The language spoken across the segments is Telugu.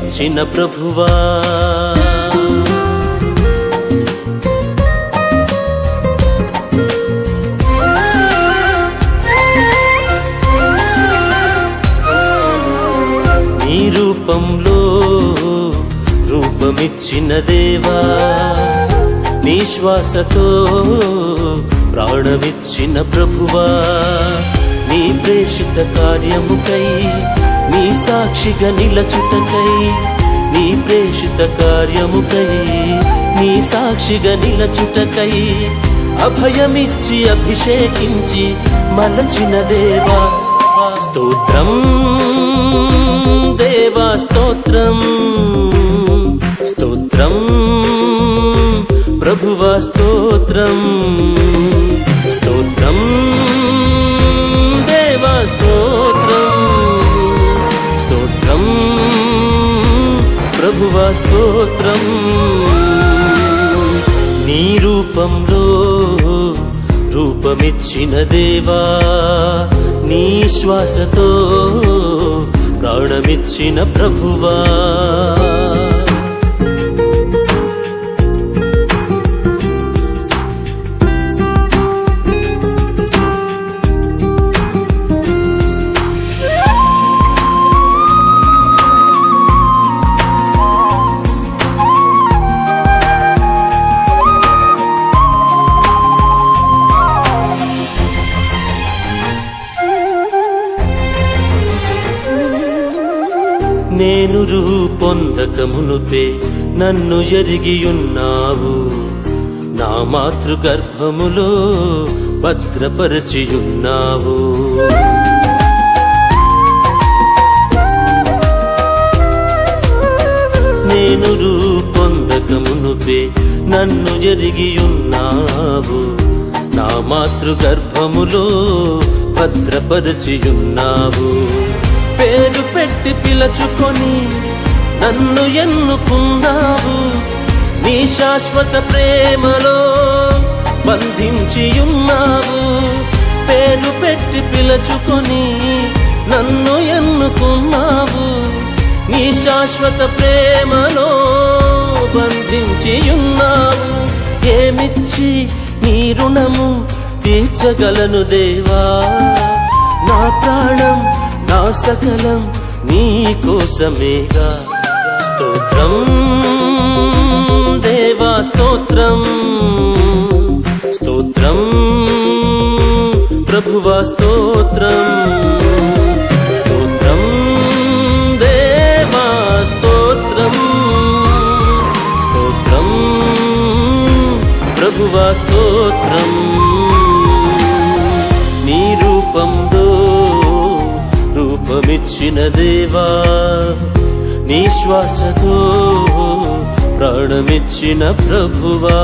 ప్రాణమిచ్చిన ప్రభువా నీ రూపంలో రూపమిచ్చిన దేవా నీ శ్వాసతో ప్రాణమిచ్చిన ప్రభువా నీ ప్రేషిత కార్యముకై నీ సాక్షిగా నిలచుటకై నీ ప్రేషిత కార్యముకై నీ సాక్షిగా నిలచుటకై అభయమిచ్చి అభిషేకించి మలచిన దేవా స్తోత్రం దేవా స్తోత్రం స్తోత్రం ప్రభువా స్తోత్రం స్తోత్రం దేవా స్తోత్రం స్తోత్రం ప్రభువా స్తోత్రం నీ రూపంలో రూపమిచ్చిన దేవా నీ శ్వాసతో ప్రాణమిచ్చిన ప్రభువా నేను రూపొందక మునుపే నన్ను ఎరిగియున్నావు నా మాతృగర్భములో భద్రపరచియున్నావు నేను రూపొందక మునుపే నన్ను ఎరిగియున్నావు నా మాతృగర్భములో భద్రపరచియున్నావు పేరు పెట్టి పిలుచుకొని నన్ను ఎన్నుకున్నావు నీ శాశ్వత ప్రేమలో బంధించియున్నావు పేరు పెట్టి పిలుచుకొని నన్ను ఎన్నుకున్నావు నీ శాశ్వత ప్రేమలో బంధించియున్నావు ఏమిచ్చి నీ రుణము తీర్చగలను దేవా నా ప్రాణం నా సకలం నీ కోసమేగా స్తోత్రం దేవా స్తోత్రం స్తోత్రం ప్రభువా స్తోత్రం స్తోత్రం దేవా స్తోత్రం స్తోత్రం ప్రభువా స్తోత్రం నీ రూపంలో రూపమిచ్చిన దేవా నీ శ్వాసతో ప్రాణమిచ్చిన ప్రభువా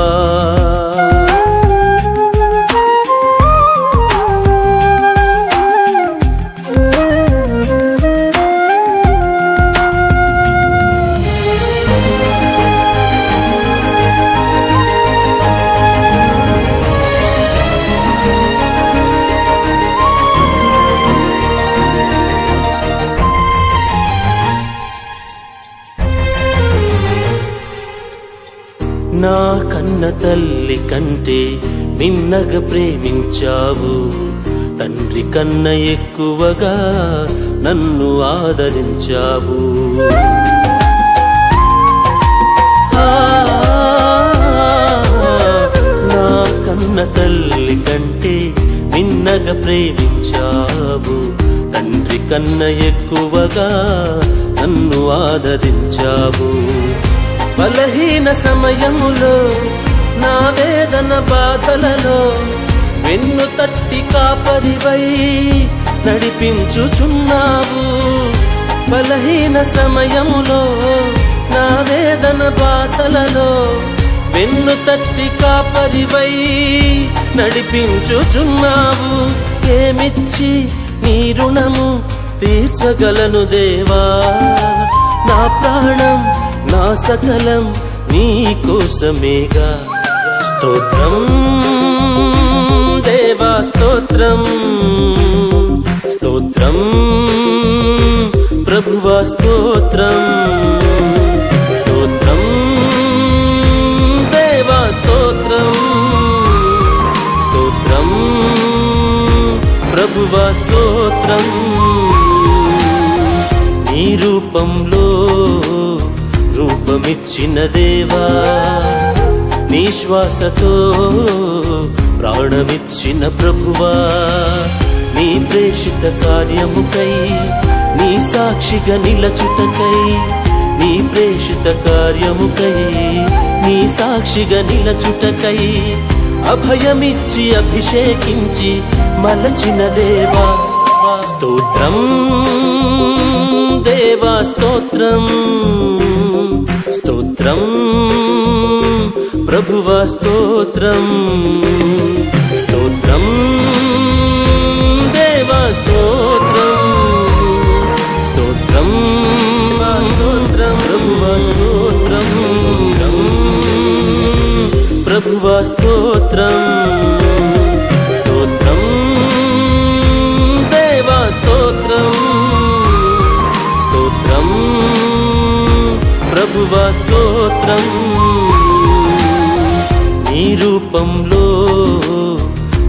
నా కన్న తల్లి కంటే మిన్నగా ప్రేమించావు తండ్రి కన్న ఎక్కువగా నన్ను ఆదరించావు నా కన్న తల్లి కంటే మిన్నగా ప్రేమించావు తండ్రి కన్న ఎక్కువగా నన్ను ఆదరించావు బలహీన సమయములో నా వేదన బాధలలో వెన్ను తట్టి కాపరివై నడిపించుచున్నావు బలహీన సమయములో నా వేదన బాధలలో వెన్ను తట్టి కాపరివై నడిపించుచున్నావు ఏమిచ్చి నీ రుణము తీర్చగలను దేవా నా ప్రాణం నా సకలం నీ కోసమేగా స్తోత్రం దేవా స్తోత్రం స్తోత్రం ప్రభువా స్తోత్రం స్తోత్రం నీ రూపంలో రూపమిచ్చిన దేవా నీ శ్వాసతో ప్రాణమిచ్చిన ప్రభువా నీ ప్రేషిత కార్యముకై నీ సాక్షిగా నిలచుటకై నీ ప్రేషిత కార్యముకై నీ సాక్షిగా నిలచుటకై అభయమిచ్చి అభిషేకించి మలచిన దేవా స్తోత్రం దేవా స్తోత్రం స్తోత్రం ప్రభువా స్తోత్రం స్తోత్రం దేవా స్తోత్రం స్తోత్రం స్తోత్రం ప్రభువా స్తోత్రం స్తోత్రం ప్రభువా స్తోత్రం స్తోత్రం దేవా స్తోత్రం స్తోత్రం ప్రభువా స్తోత్రం నీ రూపంలో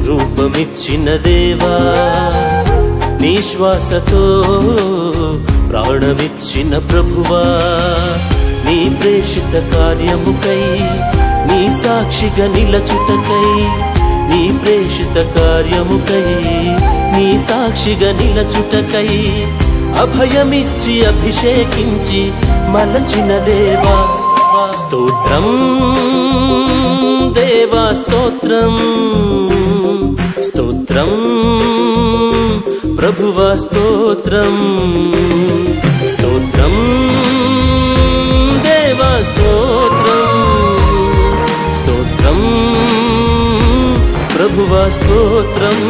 రూపమిచ్చిన దేవా నీ శ్వాసతో ప్రాణమిచ్చిన ప్రభువా నీ ప్రేషిత కార్యముకై నీ సాక్షిగా నిలచుటకై నీ ప్రేషిత కార్యముకై నీ సాక్షిగా నిలచుటకై అభయమిచ్చి అభిషేకించి మలచిన దేవా స్తోత్రం దేవా స్తోత్రం స్తోత్రం ప్రభువా స్తోత్రం స్తోత్రం దేవా స్తోత్రం స్తోత్రం ప్రభువా స్తోత్రం